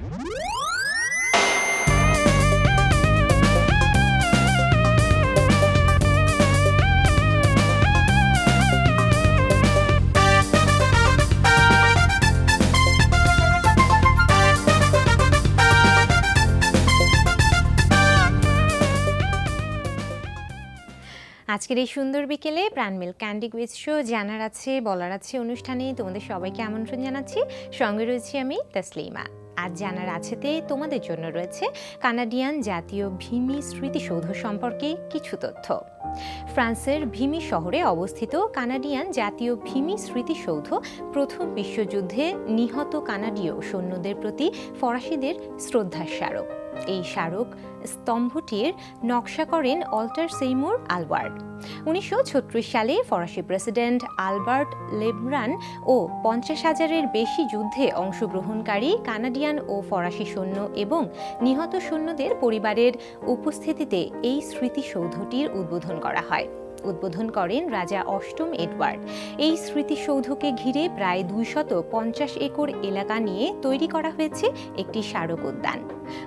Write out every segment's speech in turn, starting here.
আজকের এই সুন্দর বিকেলে প্রাণমিল ক্যান্ডি কুইজ শো জানার আছে বলার আছে অনুষ্ঠানে তোমাদের সবাইকে আমন্ত্রণ জানাচ্ছি। সঙ্গে রয়েছি আমি তসলিমা। আজ জানার আছেতে তোমাদের জন্য রয়েছে কানাডিয়ান জাতীয় ভিমি স্মৃতিসৌধ সম্পর্কে কিছু তথ্য। ফ্রান্সের ভিমি শহরে অবস্থিত কানাডিয়ান জাতীয় ভিমি স্মৃতিসৌধ প্রথম বিশ্বযুদ্ধে নিহত কানাডীয় সৈন্যদের প্রতি ফরাসিদের শ্রদ্ধার স্মারক। এই স্মারক স্তম্ভটির নকশা করেন অল্টার সেইমুর আলবার্ট। 1936 সালে ফরাসি প্রেসিডেন্ট আলবার্ট লেব্রান ও 50,000-এর বেশি যুদ্ধে অংশগ্রহণকারী কানাডিয়ান ও ফরাসি সৈন্য এবং নিহত সৈন্যদের পরিবারের উপস্থিতিতে এই স্মৃতিসৌধটির উদ্বোধন করা হয়। উদ্বোধন করেন রাজা অষ্টম এডওয়ার্ড। এই স্মৃতিসৌধকে ঘিরে প্রায় 250 একর এলাকা নিয়ে তৈরি করা হয়েছে একটি স্মারক উদ্যান।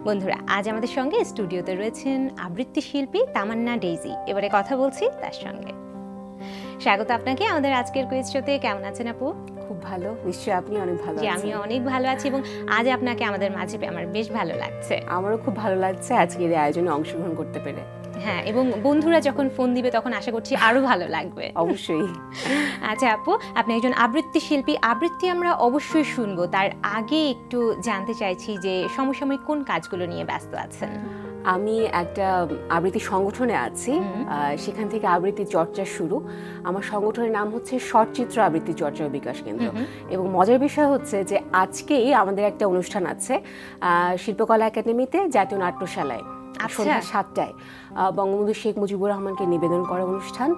বন্ধুরা, আজ আমাদের সঙ্গে স্টুডিওতে রয়েছেন আবৃত্তি শিল্পী তামান্না ডেইজি। এবারে কথা বলছি তার সঙ্গে। স্বাগত আপনাকে আমাদের আজকের কুইজ শোতে। কেমন আছেন আপু? খুব ভালো, নিশ্চয়ই আপনি অনেক ভালো আছেন। আমি অনেক ভালো আছি এবং আজ আপনাকে আমাদের মাঝে পেয়ে আমার বেশ ভালো লাগছে। আমারও খুব ভালো লাগছে আজকের এই আয়োজনে অংশগ্রহণ করতে পেরে। হ্যাঁ, এবং বন্ধুরা যখন ফোন দিবে তখন আশা করছি আরো ভালো লাগবে। অবশ্যই। আচ্ছা আপু, আপনি একজন আবৃত্তি শিল্পী। আবৃত্তি আমরা অবশ্যই শুনবো, তার আগে একটু জানতে চাইছি যে সমসাময়িক কোন কাজগুলো নিয়ে ব্যস্ত আছেন? আমি একটা আবৃত্তি সংগঠনে আছি, সেখান থেকে আবৃত্তি চর্চা শুরু। আমার সংগঠনের নাম হচ্ছে শর্টচিত্র আবৃত্তি চর্চা ও বিকাশ কেন্দ্র। এবং মজার বিষয় হচ্ছে যে আজকেই আমাদের একটা অনুষ্ঠান আছে শিল্পকলা একাডেমিতে, জাতীয় নাট্যশালায় সন্ধ্যা 7টায় বঙ্গবন্ধু শেখ মুজিবুর রহমানকে নিবেদন করা অনুষ্ঠান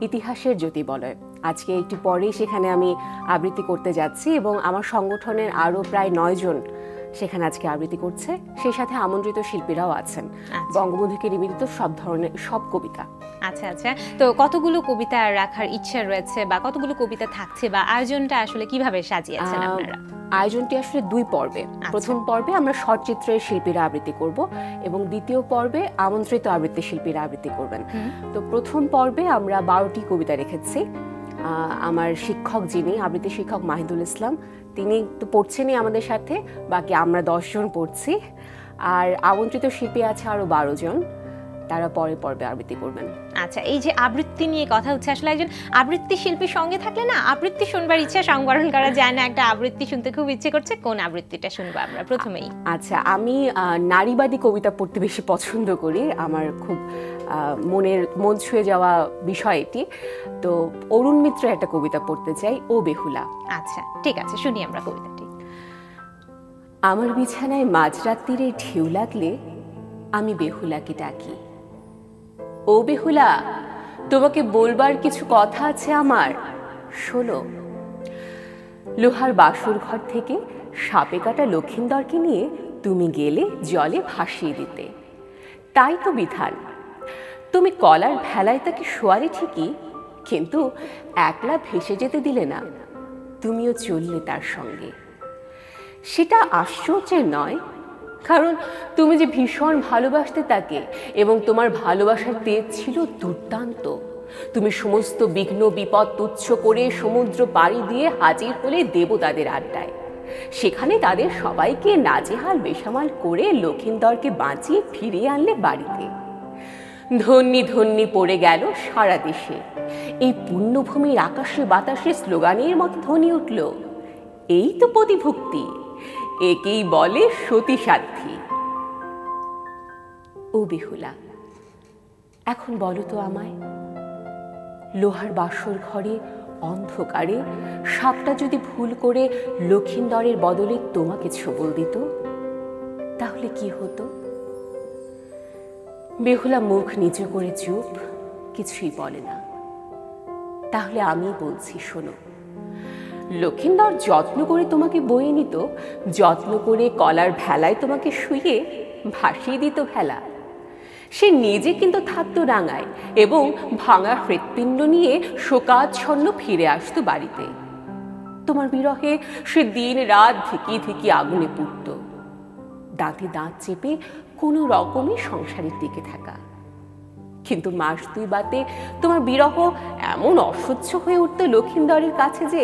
ইতিহাসের জ্যোতি বলয়। আজকে একটু পরেই সেখানে আমি আবৃত্তি করতে যাচ্ছি এবং আমার সংগঠনের আরও প্রায় 9 জন সেখানে আজকে আবৃত্তি করছে। সেই সাথে আমন্ত্রিত শিল্পীরাও আছেন। বঙ্গবন্ধুকে নিবেদিত সব ধরনের সব কবিতা। আচ্ছা আচ্ছা, তো কতগুলো কবিতা রাখার ইচ্ছা রয়েছে বা কতগুলো কবিতা থাকছে বা আয়োজনটা আসলে কিভাবে সাজিয়েছেন আপনারা? আয়োজনটি আসলে 2 পর্বে। প্রথম পর্বে আমরা শর্টচিত্রের শিল্পীরা আবৃত্তি করব এবং দ্বিতীয় পর্বে আমন্ত্রিত আবৃত্তি শিল্পীরা আবৃত্তি করবেন। তো প্রথম পর্বে আমরা 12টি কবিতা রেখেছি। আমার শিক্ষক যিনি আবৃত্তি শিক্ষক মাহিদুল ইসলাম, তিনি তো পড়ছেনই আমাদের সাথে, বাকি আমরা 10 জন পড়ছি। আর আমন্ত্রিত শিল্পী আছে আরও 12 জন, তারা পরে পর্বে আবৃত্তি করবেন। আচ্ছা, এই যে আবৃত্তি নিয়ে কথা হচ্ছে, আসলে একজন আবৃত্তি শিল্পীর সঙ্গে থাকলে না আবৃত্তি শুনবার ইচ্ছা সংবরণ করা যায় না। একটা আবৃত্তি শুনতে খুব ইচ্ছে করছে, কোন আবৃত্তিটা শুনবো আমরা প্রথমেই? আচ্ছা, আমি নারীবাদী কবিতা পড়তে বেশি পছন্দ করি। আমার খুব মন ছুঁয়ে যাওয়া বিষয় এটি। তো অরুণ মিত্রের একটা কবিতা পড়তে চাই, ও বেহুলা। আচ্ছা ঠিক আছে, শুনি আমরা কবিতাটি। আমার বিছানায় মাঝরাত্রিরে ঢেউ লাগলে আমি বেহুলাকে ডাকি, ও বেহুলা তোমাকে বলবার কিছু কথা আছে আমার, শোনো। লোহার বাসর ঘর থেকে সাপে কাটা লক্ষিন্দরকে নিয়ে তুমি গেলে জলে ভাসিয়ে দিতে, তাই তো বিধান। তুমি কলার ভেলায় তাকে শোয়ালে ঠিকই, কিন্তু একলা ভেসে যেতে দিলে না, তুমিও চললে তার সঙ্গে। সেটা আশ্চর্যের নয়, কারণ তুমি যে ভীষণ ভালোবাসতে তাকে এবং তোমার ভালোবাসার তেজ ছিল দুর্দান্ত। তুমি সমস্ত বিঘ্ন বিপদ তুচ্ছ করে সমুদ্র পাড়ি দিয়ে হাজির হলে দেবতাদের আড্ডায়। সেখানে তাদের সবাইকে নাজেহাল বেসামাল করে লক্ষিন্দরকে বাঁচিয়ে ফিরিয়ে আনলে বাড়িতে। ধন্যি ধন্যি পড়ে গেল সারা দেশে। এই পুণ্যভূমির আকাশে বাতাসে স্লোগানের মতো ধ্বনি উঠল, এই তো পতিভক্তি, একেই বলে সতী সাধ্বী। ও বেহুলা, এখন বলো তো আমায়, লোহার বাসর ঘরে অন্ধকারে সাপটা যদি ভুল করে লক্ষিন্দরের বদলে তোমাকে ছোবল দিত, তাহলে কি হতো? বেহুলা মুখ নিচু করে চুপ, কিছুই বলে না। তাহলে আমি বলছি, শোনো। লক্ষিন্দর যত্ন করে তোমাকে বয়ে নিত, যত্ন করে কলার ভেলায় তোমাকে শুয়ে ভাসিয়ে দিত ভেলা। সে নিজে কিন্তু থাকতো রাঙায় এবং ভাঙা হৃৎপিণ্ড নিয়ে শোকাচ্ছন্ন ফিরে আসতো বাড়িতে। তোমার বিরহে সে দিন রাত ধিকি ধিকি আগুনে পুড়ত। দাঁতে দাঁত চেপে কোনো রকমে সংসারের দিকে থাকা। কিন্তু মাস 2 বাদে তোমার বিরহ এমন অসহ্য হয়ে উঠত লক্ষিন্দরের কাছে যে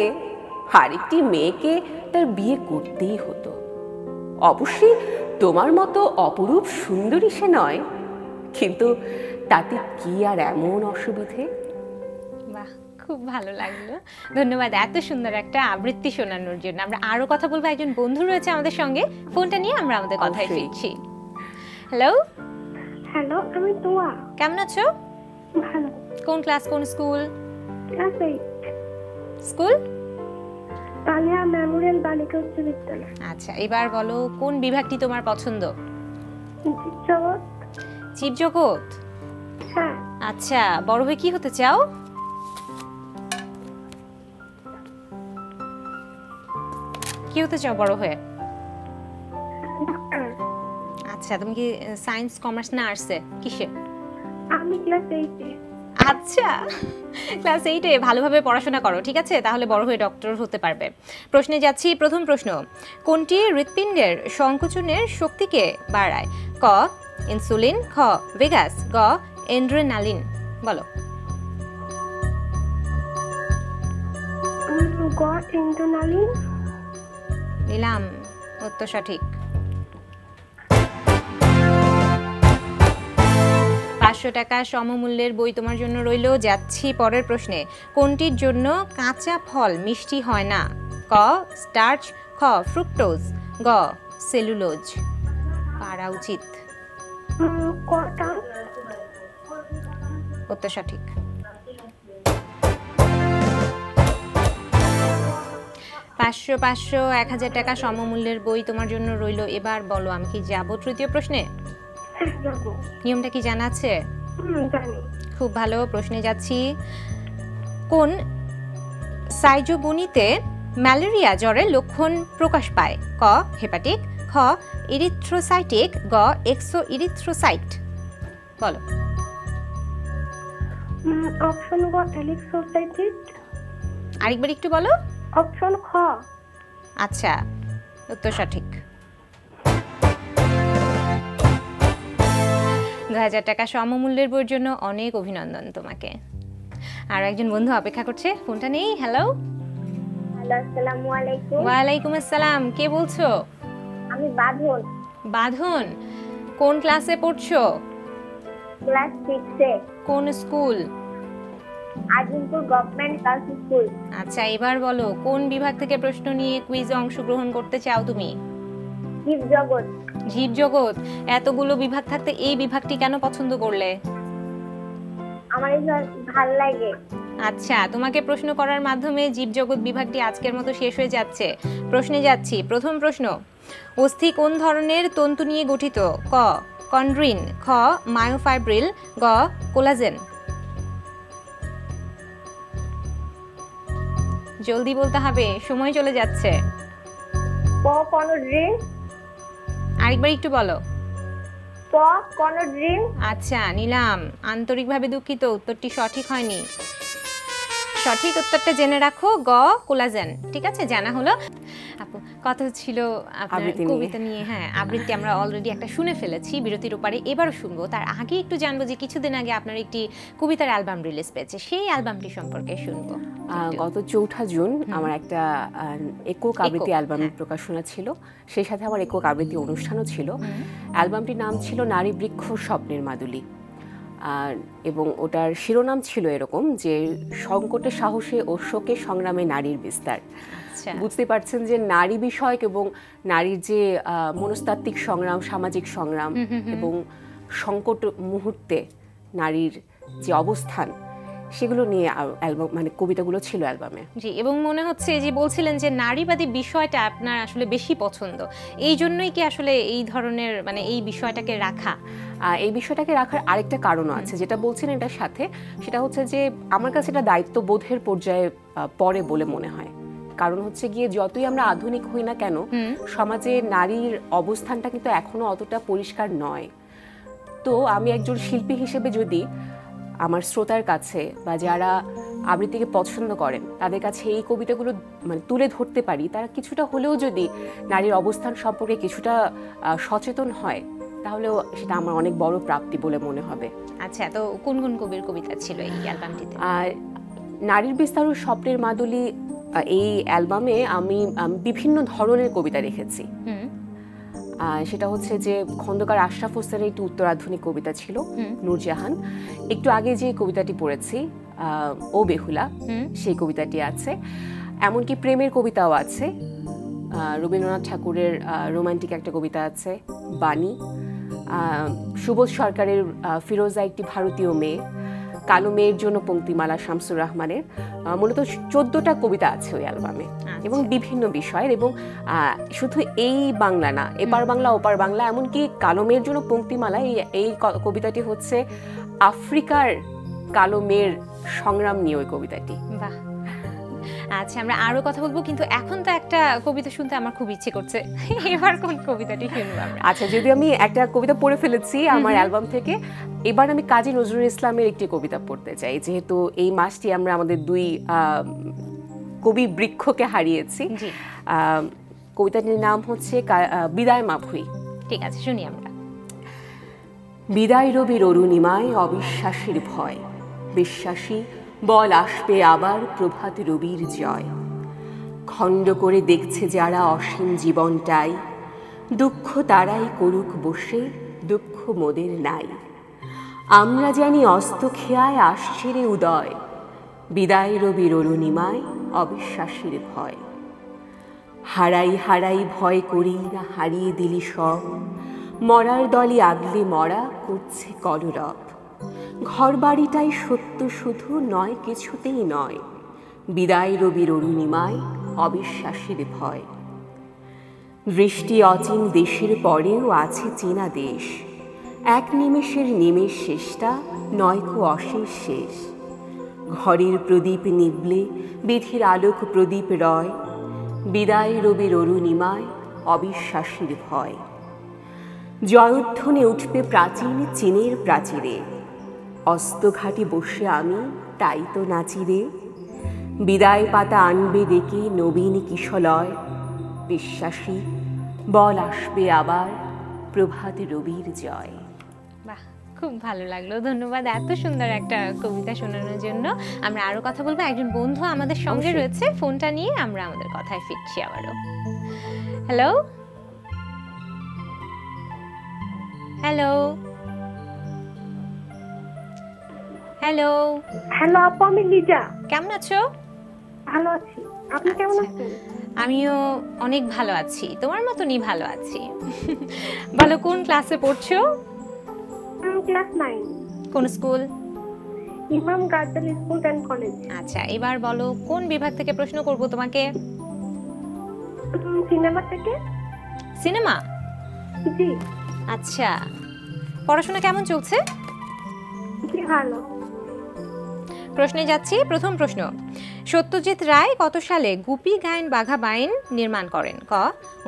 আরেকটি মেয়েকে তার বিয়ে করতেই হতো। অবশ্যই তোমার মতো অপরূপ সুন্দরী সে নয়, কিন্তু তাতে কি আর এমন অসুবিধে? বাহ, খুব ভালো লাগলো, ধন্যবাদ এত সুন্দর একটা আবৃত্তি শোনানোর জন্য। আমরা আরো কথা বলবো, একজন বন্ধু রয়েছে আমাদের সঙ্গে, ফোনটা নিয়ে আমরা আমাদের কথায় ফিরছি। হ্যালো। হ্যালো, আমি তোয়া। কেমন আছো? ভালো। কোন ক্লাস, কোন স্কুল? ক্লাস 8। স্কুল? তালিয়া মেমোরিয়াল বালিকা উচ্চ বিদ্যালয়। আচ্ছা, এবার বলো কোন বিভাগটি তোমার পছন্দ? জগৎ। জীবজগৎ? হ্যাঁ। আচ্ছা, বড় হয়ে কি হতে চাও? কি হতে চাও বড় হয়ে? আচ্ছা, তুমি কি সায়েন্স, কমার্স না আর্টসে, কিসে? আমি ক্লাস 8-এ। আচ্ছা, ক্লাস 8-এ ভালোভাবে পড়াশোনা করো, ঠিক আছে? তাহলে বড় হয়ে ডক্টর হতে পারবে। প্রশ্নে যাচ্ছি। প্রথম প্রশ্ন, কোনটি হৃৎপিণ্ডের সংকোচনের শক্তিকে বাড়ায়? ক ইনসুলিন, খ ভেগাস, গ এন্ড্রেনালিন। বলো। গ এন্ড্রেনালিন। নিলাম, উত্তর সঠিক। 500 টাকা সমমূল্যের বই তোমার জন্য রইল। যাচ্ছি পরের প্রশ্নে, কোনটির জন্য কাঁচা ফল মিষ্টি হয় না? ক স্টার্চ, খ ফ্রুক্টোজ, গ সেলুলোজ। পারা উচিত। কটা? উত্তর সঠিক। 500, 1000 টাকা সমমূল্যের বই তোমার জন্য রইল। এবার বলো, আমি কি যাব তৃতীয় প্রশ্নে? নিয়মটা কি জানা আছে? জানি। খুব ভালো। প্রশ্নে যাচ্ছি। কোন সাইজোবনিতে ম্যালেরিয়া জ্বরের লক্ষণ প্রকাশ পায়? ক হেপাটিক, খ ইরিথ্রোসাইটিক, গ এক্সো ইরিথ্রোসাইট। বলো। অপশন গ এলিক্সোসাইটিক। আরেকবার একটু বলো। অপশন খ। আচ্ছা, উত্তর সঠিক। 2000 টাকা সমমূল্যের বইয়ের জন্য অনেক অভিনন্দন তোমাকে। আর একজন বন্ধু অপেক্ষা করছে, ফোনটা নেই। হ্যালো। হ্যালো, আসসালামু আলাইকুম। ওয়ালাইকুম আসসালাম, কে বলছো? আমি বাঁধন। বাঁধন, কোন ক্লাসে পড়ছো? ক্লাস 6-এ। কোন school? Azimpur government girls school. আচ্ছা, এবার বলো কোন বিভাগ থেকে প্রশ্ন নিয়ে কুইজে অংশগ্রহণ করতে চাও তুমি? জীবজগৎ। জীবজগৎ। এতগুলো বিভাগ থাকতে এই বিভাগটি কেন পছন্দ করলে? আমার ভালো লাগে। আচ্ছা, তোমাকে প্রশ্ন করার মাধ্যমে জীবজগৎ বিভাগটি আজকের মতো শেষ হয়ে যাচ্ছে। প্রশ্নে যাচ্ছি। প্রথম প্রশ্ন, অস্থি কোন ধরনের তন্তু নিয়ে গঠিত? ক কন্ড্রিন, খ মায়োফাইব্রিল, গ কোলাজেন। জলদি বলতে হবে, সময় চলে যাচ্ছে। ক কনোড্রিন। আরেকবার একটু বলো। ক কনোড্রিন। আচ্ছা, নিলাম। আন্তরিকভাবে দুঃখিত, উত্তরটি সঠিক হয়নি। সঠিক উত্তরটা জেনে রাখো, গ কোলাজেন। ঠিক আছে, জানা হলো। আপু, কথা ছিল আপনার কবিতা নিয়ে। হ্যাঁ, আবৃত্তি আমরা অলরেডি একটা শুনে ফেলেছি বিরতির উপরে, এবারও শুনবো। তার আগে একটু জানবো যে কিছুদিন আগে আপনার একটি কবিতার অ্যালবাম রিলিজ পেয়েছে, সেই অ্যালবামটি সম্পর্কে শুনবো। গত 4 জুন আমার একটা একক আবৃত্তি অ্যালবাম প্রকাশনা ছিল, সেই সাথে আমার একক আবৃত্তি অনুষ্ঠানও ছিল। অ্যালবামটির নাম ছিল নারী বৃক্ষ স্বপ্নের মাদুলি, এবং ওটার শিরোনাম ছিল এরকম যে সংকটে সাহসে ও শোকে সংগ্রামে নারীর বিস্তার। বুঝতে পারছেন যে নারী বিষয়ক এবং নারীর যে মনস্তাত্ত্বিক সংগ্রাম, সামাজিক সংগ্রাম এবং সংকট মুহূর্তে নারীর যে অবস্থান, সেগুলো নিয়ে অ্যালবাম, মানে কবিতাগুলো ছিল অ্যালবামে। জি, এবং মনে হচ্ছে যে বলছিলেন যে নারীবাদী বিষয়টা আপনার আসলে বেশি পছন্দ, এই জন্যই কি আসলে এই ধরনের, মানে এই বিষয়টাকে রাখা? এই বিষয়টাকে রাখার আরেকটা কারণও আছে, যেটা বলছেন এটার সাথে, সেটা হচ্ছে যে আমার কাছে এটা দায়িত্ববোধের পর্যায়ে পড়ে বলে মনে হয়। কারণ হচ্ছে গিয়ে যতই আমরা আধুনিক হই না কেন, সমাজে নারীর অবস্থানটা কিন্তু এখনো অতটা পরিষ্কার নয়। তো আমি একজন শিল্পী হিসেবে যদি আমার শ্রোতার কাছে বা যারা আবৃত্তিকে পছন্দ করেন, তাদের কাছে এই কবিতাগুলো মানে তুলে ধরতে পারি, তারা কিছুটা হলেও যদি নারীর অবস্থান সম্পর্কে কিছুটা সচেতন হয়, তাহলেও সেটা আমার অনেক বড় প্রাপ্তি বলে মনে হবে। আচ্ছা, তো কোন কোন কবির কবিতা ছিল এই অ্যালবামটিতে? নারীর বিস্তার ও স্বপ্নের মাদুলি এই অ্যালবামে আমি বিভিন্ন ধরনের কবিতা রেখেছি। সেটা হচ্ছে যে খন্দকার আশরাফ হোসেনের একটি উত্তরাধুনিক কবিতা ছিল নূরজাহান, একটু আগে যে কবিতাটি পড়েছি ও বেহুলা, সেই কবিতাটি আছে, এমনকি প্রেমের কবিতাও আছে, রবীন্দ্রনাথ ঠাকুরের রোমান্টিক একটা কবিতা আছে বাণী, সুবোধ সরকারের ফিরোজা একটি ভারতীয় মেয়ে, কালো মেয়ের জন্য পঙ্ক্তিমালা শামসুর রহমানের, মূলত 14টা কবিতা আছে ওই অ্যালবামে এবং বিভিন্ন বিষয়ের, এবং শুধু এই বাংলা না, এপার বাংলা ওপার বাংলা, এমনকি কালো মেয়ের জন্য পঙ্ক্তিমালা এই কবিতাটি হচ্ছে আফ্রিকার কালো মেয়ের সংগ্রাম নিয়ে ওই কবিতাটি। বাহ, আচ্ছা আমরা আরো কথা বলবো, কিন্তু এখন তো একটা কবিতা শুনতে আমার খুব ইচ্ছে করছে, এবার কোন কবিতাটি শুনবো আমরা? আচ্ছা, যদি আমি একটা কবিতা পড়ে ফেলেছি আমার অ্যালবাম থেকে, এবার আমি কাজী নজরুল ইসলামের একটি কবিতা পড়তে চাই, যেহেতু এই মাসটি আমরা আমাদের দুই কবি বৃক্ষকে হারিয়েছি। কবিতাটির নাম হচ্ছে বিদায় মাভুই। ঠিক আছে, শুনি আমরা। বিদায় রবির অরুণিমায় অবিশ্বাসের ভয়, বিশ্বাসী বল আসবে আবার প্রভাত রবির জয়। খণ্ড করে দেখছে যারা অসীম জীবনটাই, দুঃখ তারাই করুক বসে, দুঃখ মোদের নাই। আমরা জানি অস্ত খেয়ায় আসছে রে উদয়, বিদায় রবির অরুণিমায় অবিশ্বাসের ভয়। হারাই হারাই ভয় করেই না হারিয়ে দিলি সব, মরার দলে আগলে মরা করছে কলরব। ঘর বাড়িটাই সত্য শুধু নয়, কিছুতেই নয়, বিদায় রবির অরুণিমায় অবিশ্বাসের ভয়। দৃষ্টি অচিন দেশের পরেও আছে চেনা দেশ, এক নিমেষের নিমেষ শেষটা নয়কো অশেষ শেষ। ঘরের প্রদীপ নিবলে বিধির আলোক প্রদীপ রয়, বিদায় রবির অরুণিমায় অবিশ্বাসের ভয়। জয়ধ্বনি উঠবে প্রাচীন চীনের প্রাচীরে, অস্তঘাটে বসে আমি তাই তো নাচিরে। বিদায় পাতা আনবে ডেকে নবীন কিশলয়, বিশ্বাসী বল আসবে আবার প্রভাত রবির জয়। বাহ, খুব ভালো লাগলো, ধন্যবাদ এত সুন্দর একটা কবিতা শোনানোর জন্য। আমরা আরো কথা বলবো, একজন বন্ধু আমাদের সঙ্গে রয়েছে, ফোনটা নিয়ে আমরা আমাদের কথায় ফিরছি আবারও। হ্যালো হ্যালো হ্যালো হ্যালো আপু, আমি লিজা। কেমন আছো? ভালো আছি, আপনি কেমন আছেন? আমিও অনেক ভালো আছি, তোমার মতনই ভালো আছি। বলো, কোন ক্লাসে পড়ছো? ক্লাস 9। কোন স্কুল? ইমাম গাজ্জালি স্কুল অ্যান্ড কলেজ। আচ্ছা, এবার বলো কোন বিভাগ থেকে প্রশ্ন করব তোমাকে? সিনেমা থেকে। সিনেমা? জি। আচ্ছা, পড়াশোনা কেমন চলছে? জি ভালো। প্রশ্নে যাচ্ছি। প্রথম প্রশ্ন, সত্যজিৎ রায় কত সালে গুপি গায়েন বাঘা বাইন নির্মাণ করেন? ক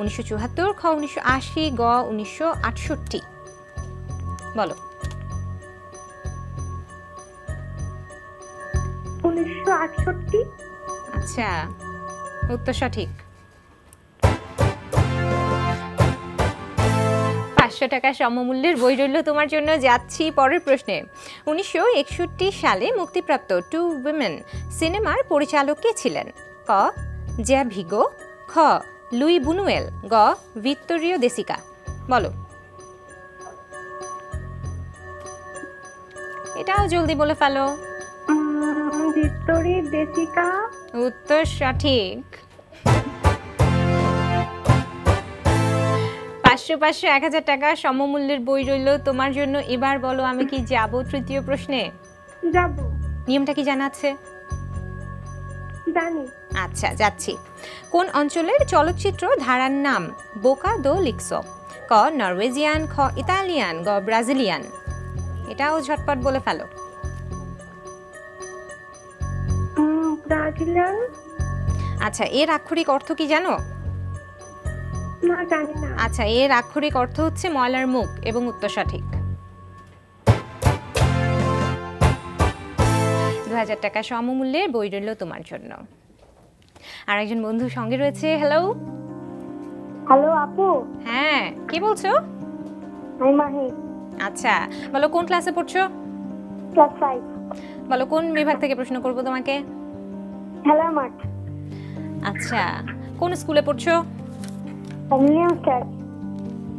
1974, খ 1980, গ 1968। বলো। 1968। আচ্ছা, উত্তর সঠিক। 500 টাকা সমমূল্যের বই রইল তোমার জন্য। যাচ্ছি পরের প্রশ্নে। 1961 সালে মুক্তিপ্রাপ্ত টু উইমেন সিনেমার পরিচালক কে ছিলেন? ক জ্যা ভিগো, খ লুই বুনুয়েল, গ ভিত্তোরিও দেসিকা। বলো। এটাও জলদি বলে ফেলো। ভিক্টোরিয়া দেসিকা। উত্তর সঠিক। 500, 1000 টাকা সমমূল্যের বই রইল তোমার জন্য। এবার বলো, আমি কি যাব তৃতীয় প্রশ্নে? যাব। নিয়মটা কি জানা আছে? জানি। আচ্ছা, যাচ্ছি। কোন অঞ্চলের চলচ্চিত্র ধারার নাম বোকা দো লিক্সো? ক নরওয়েজিয়ান, খ ইতালিয়ান, গ ব্রাজিলিয়ান। এটাও ঝটপট বলে ফেলো। ব্রাজিলিয়ান। আচ্ছা, এর আক্ষরিক অর্থ কি জানো? না, জানি না। আচ্ছা, এর আক্ষরিক অর্থ হচ্ছে ময়লার মুখ, এবং উত্তর সঠিক। 2000 টাকা সমমূল্যের বই রইল তোমার জন্য। আর একজন বন্ধু সঙ্গে রয়েছে। হ্যালো। হ্যালো আপু। হ্যাঁ, কি বলছো? আমি মাহি। আচ্ছা, বলো কোন ক্লাসে পড়ছো? ক্লাস 5। বলো কোন বিভাগ থেকে প্রশ্ন করব তোমাকে? খেলার মাঠ। আচ্ছা, কোন স্কুলে পড়ছো? Millennium star.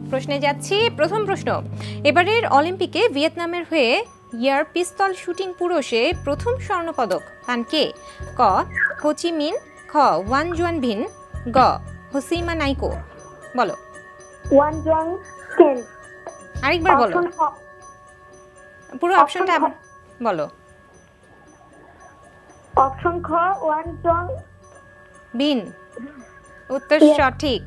প্রশ্নে যাচ্ছি। প্রথম প্রশ্ন, এবারের অলিম্পিকে ভিয়েতনামের হয়ে এয়ার পিস্তল শুটিং পুরুষে প্রথম স্বর্ণপদক পান কে? ক হো চি মিন, খ ওয়ান জুয়ান ভিন, গ হোসিমা নাইকো। বলো। ওয়ান জং কেন। আরেকবার বলো, পুরো অপশনটা আবার বলো। অপশন খ ওয়ান জং বিন। উত্তর সঠিক।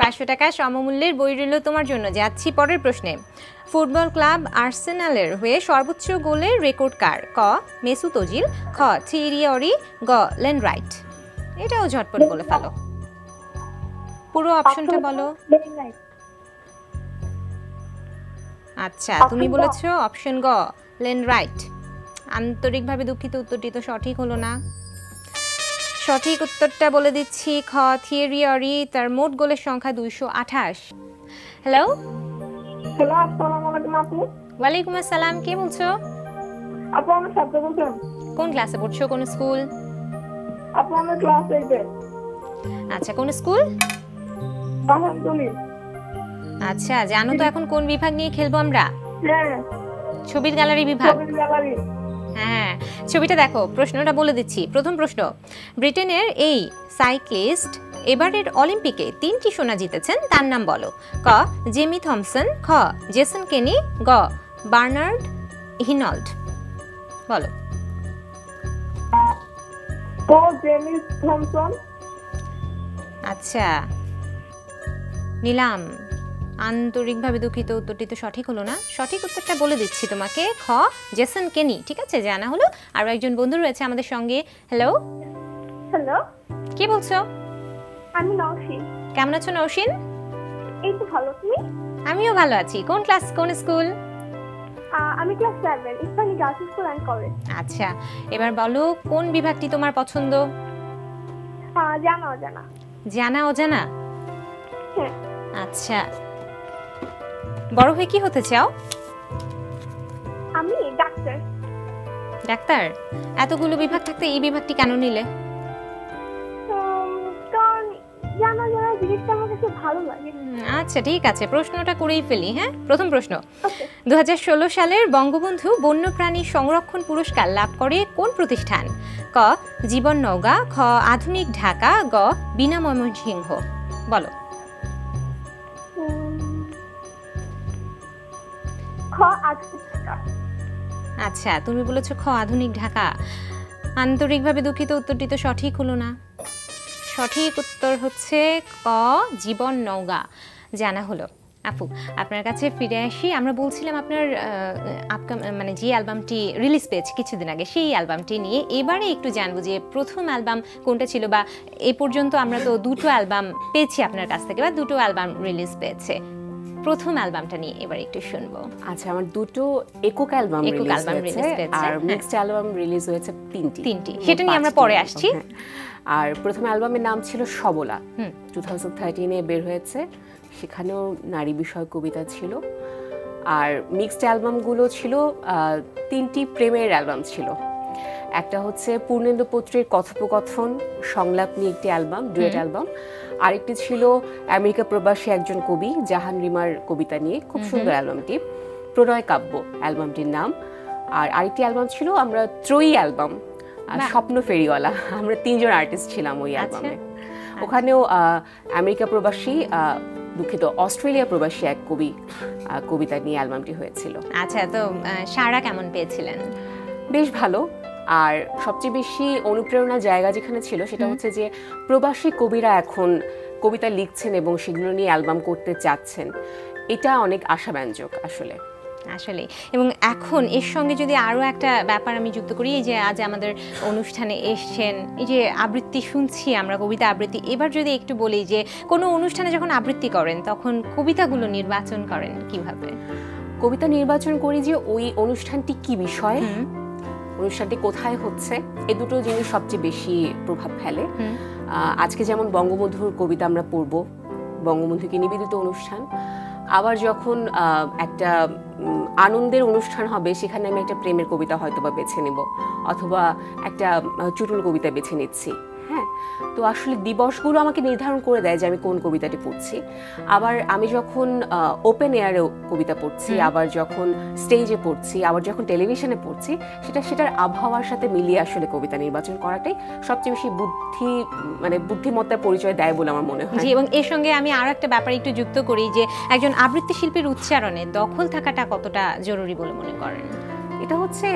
500 টাকা সমমূল্যের বই রইল তোমার জন্য। যাচ্ছি পরের প্রশ্নে। ফুটবল ক্লাব আর্সেনালের হয়ে সর্বোচ্চ গোলের রেকর্ড কার? ক মেসুত ওজিল, খ থিয়েরি অরি, গ লেন রাইট। এটাও ঝটপট বলে ফেলো, পুরো অপশনটা বলো। আচ্ছা, তুমি বলেছো অপশন গ লেন রাইট। আন্তরিকভাবে দুঃখিত, উত্তরটি তো সঠিক হলো না। সঠিক উত্তরটা বলে দিচ্ছি, খ থিয়েরি অরি। তার মোট গোলের সংখ্যা 228। হ্যালো। হ্যালো, আসসালামু আলাইকুম আপু। ওয়ালাইকুম আসসালাম, কে বলছো? আপু আমি শব্দ বলছিলাম। কোন ক্লাসে পড়ছো, কোন স্কুল? আপু আমি ক্লাস 8-এ। আচ্ছা, কোন স্কুল? আলহামদুলিল্লাহ। আচ্ছা, জানো তো এখন কোন বিভাগ নিয়ে খেলবো আমরা? হ্যাঁ, ছবির গ্যালারি বিভাগ। ছবির গ্যালারি। হ্যাঁ, ছবিটা দেখো। প্রশ্নটা বলে দিচ্ছি। প্রথম প্রশ্ন, ব্রিটেনের এই সাইক্লিস্ট এবারের অলিম্পিকে 3টি সোনা জিতেছেন, তার নাম বলো। ক জেমি থমসন, খ জেসন কেনি, গ বার্নার্ড হিনল্ড। বলো। ক জেমি থমসন। আচ্ছা, নিলাম। আন্তরিকভাবে দুঃখিত, উত্তরটি তো সঠিক হলো না। সঠিক উত্তরটা বলে দিচ্ছি তোমাকে, খ জেসন কেনি। ঠিক আছে, জানা হলো। আরো একজন বন্ধু রয়েছে আমাদের সঙ্গে। হ্যালো। হ্যালো, কে বলছো? আমি নওশিন। কেমন আছো নওশিন? এই তো ভালো, তুমি? আমিও ভালো আছি। কোন ক্লাস, কোন স্কুল? আমি class 7, Islamic girls school and college. আচ্ছা, এবার বলো কোন বিভাগটি তোমার পছন্দ? জানা অজানা। জানা অজানা। হ্যাঁ। আচ্ছা, বড় হয়ে কি হতে চাও? আমি ডাক্তার। ডাক্তার? এতগুলো বিভাগ থাকতে এই বিভাগটি কেন নিলে? কারণ জানা জানা জিনিসটা আমার কাছে ভালো লাগে। আচ্ছা, ঠিক আছে, প্রশ্নটা করেই ফেলি। হ্যাঁ, প্রথম প্রশ্ন, 2016 সালের বঙ্গবন্ধু বন্যপ্রাণী সংরক্ষণ পুরস্কার লাভ করে কোন প্রতিষ্ঠান? ক জীবন নওগাঁ, খ আধুনিক ঢাকা, গ বিনা ময়মনসিংহ। বলো। খ আধুনিক ঢাকা। আচ্ছা, তুমি বলেছো খ আধুনিক ঢাকা। আন্তরিকভাবে দুঃখিত, উত্তরটি তো সঠিক হলো না। সঠিক উত্তর হচ্ছে ক জীবন নওগাঁ। জানা হলো। আপু, আপনার কাছে ফিরে আসি। আমরা বলছিলাম আপনার মানে যে অ্যালবামটি রিলিজ পেয়েছে কিছুদিন আগে, সেই অ্যালবামটি নিয়ে এবারে একটু জানবো যে প্রথম অ্যালবাম কোনটা ছিল, বা এই পর্যন্ত আমরা তো 2টো অ্যালবাম পেয়েছি আপনার কাছ থেকে, বা 2টো অ্যালবাম রিলিজ পেয়েছে। প্রথম অ্যালবামটা নিয়ে এবার একটু শুনবো। আচ্ছা, আমার 2টো একক অ্যালবাম রিলিজ হয়েছে, আর মিক্সড অ্যালবাম রিলিজ হয়েছে 3টি। সেটা নিয়ে আমরা পরে আসছি। আর প্রথম অ্যালবামের নাম ছিল সবলা, 2013-এ বের হয়েছে। সেখানেও নারী বিষয়ক কবিতা ছিল। আর মিক্সড অ্যালবামগুলো ছিল 3টি প্রেমের অ্যালবাম ছিল। একটা হচ্ছে পূর্ণেন্দু পত্রের কথোপকথন সংলাপ নিয়ে একটি অ্যালবাম, ডুয়েট অ্যালবাম। আরেকটি ছিল আমেরিকা প্রবাসী একজন কবি জাহান রিমার কবিতা নিয়ে, খুব সুন্দর অ্যালবামটি, প্রণয় কাব্য অ্যালবামটির নাম। আর আরেকটি অ্যালবাম ছিল আমরা ত্রয়ী অ্যালবাম, স্বপ্ন ফেরিওয়ালা। আমরা 3জন আর্টিস্ট ছিলাম ওই অ্যালবামে। ওখানেও আমেরিকা প্রবাসী, দুঃখিত অস্ট্রেলিয়া প্রবাসী এক কবি কবিতা নিয়ে অ্যালবামটি হয়েছিল। আচ্ছা, তো সারা কেমন পেয়েছিলেন? বেশ ভালো। আর সবচেয়ে বেশি অনুপ্রেরণা জায়গা যেখানে ছিল সেটা হচ্ছে যে প্রবাসী কবিরা এখন কবিতা লিখছেন এবং সেগুলো নিয়ে অ্যালবাম করতে চাচ্ছেন। এটা অনেক আশাব্যঞ্জক আসলে। এবং এখন এর সঙ্গে যদি আরো একটা ব্যাপার আমি যুক্ত করি, এই যে আজ আমাদের অনুষ্ঠানে এসছেন, এই যে আবৃত্তি শুনছি আমরা, কবিতা আবৃত্তি। এবার যদি একটু বলি যে কোনো অনুষ্ঠানে যখন আবৃত্তি করেন তখন কবিতাগুলো নির্বাচন করেন কিভাবে? কবিতা নির্বাচন করি যে ওই অনুষ্ঠানটি কি বিষয়ে, অনুষ্ঠানটি কোথায় হচ্ছে, এই দুটো জিনিস সবচেয়ে বেশি প্রভাব ফেলে। আজকে যেমন বঙ্গবন্ধুর কবিতা আমরা পড়ব, বঙ্গবন্ধুকে নিবেদিত অনুষ্ঠান। আবার যখন একটা আনন্দের অনুষ্ঠান হবে সেখানে আমি একটা প্রেমের কবিতা হয়তো বা বেছে নেব, অথবা একটা চুটুল কবিতা বেছে নিচ্ছি। হ্যাঁ, তো আসলে দিবসগুলো আমাকে নির্ধারণ করে দেয় যে আমি কোন কবিতাটি পড়ছি। আবার আমি যখন ওপেন এয়ারে কবিতা পড়ছি, আবার যখন স্টেজে পড়ছি, আবার যখন টেলিভিশনে পড়ছি, সেটার আবহাওয়ার সাথে মিলিয়ে আসলে কবিতা নির্বাচন করাটাই সবচেয়ে বেশি বুদ্ধিমত্তার পরিচয় দেয় বলে আমার মনে হয়। এবং এর সঙ্গে আমি আরো একটা ব্যাপার একটু যুক্ত করি যে একজন আবৃত্তি শিল্পীর উচ্চারণে দখল থাকাটা কতটা জরুরি বলে মনে করেন? এটা হচ্ছে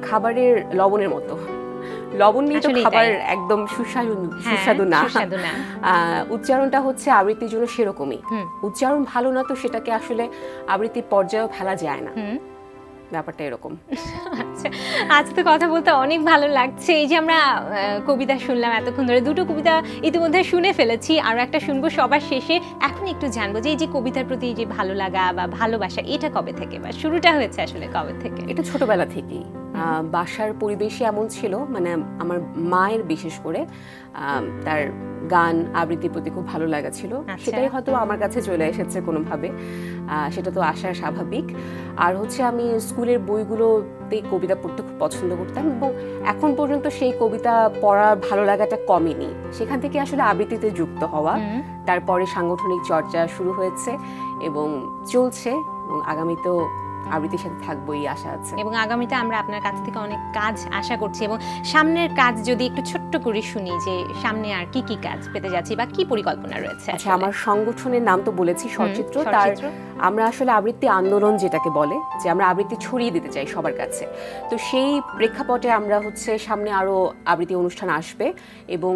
খাবারের লবণের মতো, লবণ নিয়ে তো খাবার একদম সুস্বাদু না। উচ্চারণটা হচ্ছে আবৃত্তির জন্য সেরকমই। উচ্চারণ ভালো না তো সেটাকে আসলে আবৃত্তির পর্যায়েও ফেলা যায় না, ব্যাপারটা এরকম। আচ্ছা, আজ তো কথা বলতে অনেক ভালো লাগছে। এই যে আমরা কবিতা শুনলাম এতক্ষণ ধরে, দুটো কবিতা ইতিমধ্যে শুনে ফেলেছি, আর একটা শুনবো সবার শেষে। এখন একটু জানবো যে এই যে কবিতার প্রতি যে ভালো লাগা বা ভালোবাসা, এটা কবে থেকে বা শুরুটা হয়েছে আসলে কবে থেকে? এটা ছোটবেলা থেকেই। বাসার পরিবেশই এমন ছিল, আমার মায়ের বিশেষ করে তার গান আবৃত্তির প্রতি খুব ভালো লাগা ছিল। সেটাই হয়তো আমার কাছে চলে এসেছে কোনোভাবে, সেটা তো আসা স্বাভাবিক। আর হচ্ছে আমি স্কুলের বইগুলোতে কবিতা পড়তে খুব পছন্দ করতাম, এবং এখন পর্যন্ত সেই কবিতা পড়ার ভালো লাগাটা কমেনি। সেখান থেকে আসলে আবৃত্তিতে যুক্ত হওয়া, তারপরে সাংগঠনিক চর্চা শুরু হয়েছে এবং চলছে, এবং আগামীতেও আবৃত্তির সাথে থাকবো এই আশা আছে। এবং আগামীতে আমরা আপনার কাছ থেকে অনেক কাজ আশা করছি, এবং সামনের কাজ যদি একটু ছোট্ট করে শুনি যে সামনে আর কি কি কাজ পেতে যাচ্ছি বা কি পরিকল্পনা রয়েছে? আচ্ছা, আমার সংগঠনের নাম তো বলেছি, স্বরচিত্র। তার আমরা আসলে আবৃত্তি আন্দোলন যেটাকে বলে, যে আমরা আবৃত্তি ছড়িয়ে দিতে চাই সবার কাছে। তো সেই প্রেক্ষাপটে আমরা হচ্ছে সামনে আরো আবৃত্তি অনুষ্ঠান আসবে, এবং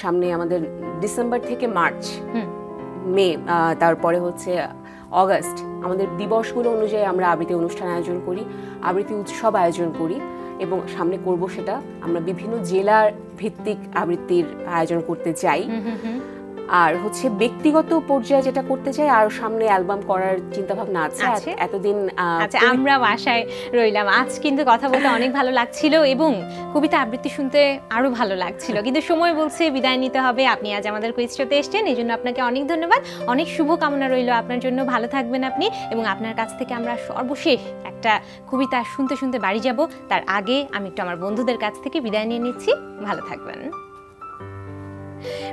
সামনে আমাদের ডিসেম্বর থেকে মার্চ, মে, তারপরে হচ্ছে অগাস্ট, আমাদের দিবসগুলো অনুযায়ী আমরা আবৃত্তি অনুষ্ঠান আয়োজন করি, আবৃত্তি উৎসব আয়োজন করি, এবং সামনে করব সেটা। আমরা বিভিন্ন জেলার ভিত্তিক আবৃত্তির আয়োজন করতে চাই। আর হচ্ছে ব্যক্তিগত পর্যায়ে যেটা করতে চাই, আর সামনে অ্যালবাম করার চিন্তা ভাবনা আছে। এতদিন আচ্ছা, আমরা বাসায় রইলাম। আজ কিন্তু কথা বলতে অনেক ভালো লাগছিল, এবং কবিতা আবৃত্তি শুনতে আরো ভালো লাগছিল, কিন্তু সময় বলছে বিদায় নিতে হবে। আপনি আজ আমাদের কুইজ শোতে এসেছেন, এই জন্য আপনাকে অনেক ধন্যবাদ। অনেক শুভকামনা রইল আপনার জন্য, ভালো থাকবেন আপনি। এবং আপনার কাছ থেকে আমরা সর্বশেষ একটা কবিতা শুনতে শুনতে বাড়ি যাব। তার আগে আমি একটু আমার বন্ধুদের কাছ থেকে বিদায় নিয়ে নিচ্ছি। ভালো থাকবেন।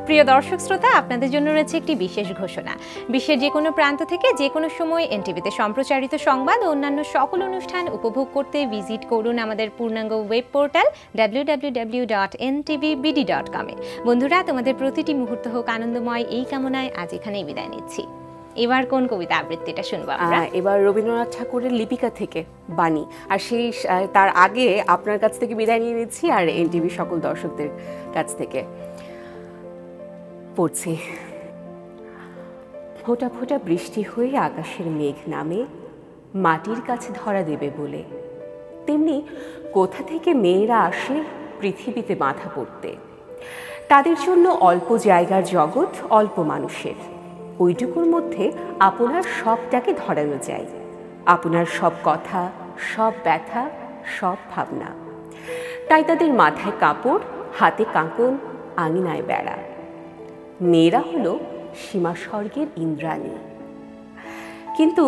প্রিয় দর্শক শ্রোতা, আপনাদের জন্য রয়েছে একটি বিশেষ ঘোষণা। বিশ্বের যে কোনো প্রান্ত থেকে যে কোনো সময় এনটিভিতে সম্প্রচারিত সংবাদ ও অন্যান্য সকল অনুষ্ঠান উপভোগ করতে ভিজিট করুন আমাদের পূর্ণাঙ্গ ওয়েব পোর্টাল www.ntvbd.com এ। বন্ধুরা, তোমাদের প্রতিটি মুহূর্ত হোক আনন্দময়, এই কামনায় আজ এখানেই বিদায় নিচ্ছি। এবার কোন কবিতা আবৃত্তিটা শুনবো আমরা? এবার রবীন্দ্রনাথ ঠাকুরের লিপিকা থেকে বাণী। আর সেই তার আগে আপনার কাছ থেকে বিদায় নিয়ে নিচ্ছি, আর এনটিভি সকল দর্শকদের কাছ থেকে পড়ছি। ফোঁটা ফোঁটা বৃষ্টি হয়ে আকাশের মেঘ নামে মাটির কাছে ধরা দেবে বলে, তেমনি কোথা থেকে মেয়েরা আসে পৃথিবীতে মাথা পড়তে। তাদের জন্য অল্প জায়গার জগৎ, অল্প মানুষের, ওইটুকুর মধ্যে আপনার সবটাকে ধরানো যায়। আপনার সব কথা, সব ব্যথা, সব ভাবনা। তাই তাদের মাথায় কাপড়, হাতে কাঁকন, আঙিনায় বেড়া। মেয়েরা হলো সীমা স্বর্গের ইন্দ্রাণী। কিন্তু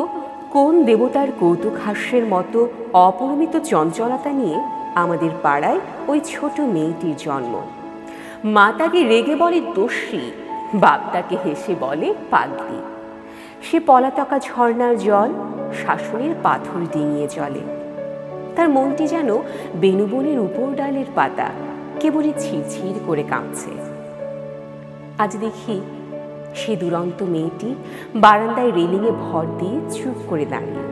কোন দেবতার কৌতুক হাস্যের মতো অপরিমিত চঞ্চলতা নিয়ে আমাদের পাড়ায় ওই ছোট মেয়েটির জন্ম। মা তাকে রেগে বলে দোষী, বাপ তাকে হেসে বলে পাগলি। সে পলাতকা ঝর্ণার জল শাসনের পাথর ডিঙিয়ে চলে। তার মনটি যেন বেনুবনের উপর ডালের পাতা, কেবলই ছিরছির করে কাঁপছে। আজ দেখি সে দুরন্ত মেয়েটি বারান্দায় রেলিংয়ে ভর দিয়ে চুপ করে দাঁড়িয়ে।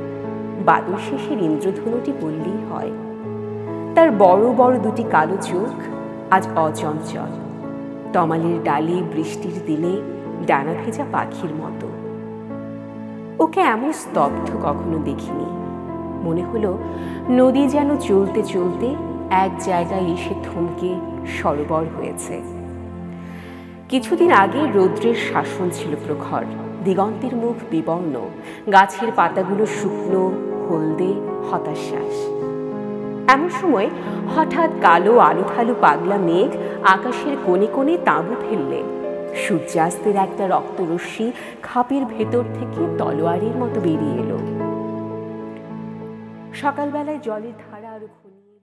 বাদল শেষের ইন্দ্রধনুটি বললেই হয়। তার বড় বড় দুটি কালো চোখ আজ অচঞ্চল, তমালের ডালে বৃষ্টির দিনে ডানা ভেজা পাখির মতো। ওকে এমন স্তব্ধ কখনো দেখিনি। মনে হলো নদী যেন চলতে চলতে এক জায়গায় এসে থমকে সরোবর হয়েছে। কিছুদিন আগে রৌদ্রের শাসন ছিল প্রখর, দিগন্তের মুখ বিবর্ণ, গাছের পাতাগুলো শুকনো, হলদে, হতাশ্বাস। এমন সময় হঠাৎ কালো আলুথালু পাগলা মেঘ আকাশের কোণে কোণে তাঁবু ফেললে সূর্যাস্তের একটা রক্তরশ্মি খাপের ভেতর থেকে তলোয়ারের মতো বেরিয়ে এলো। সকালবেলায় জলের ধারা আরো ঘনিয়ে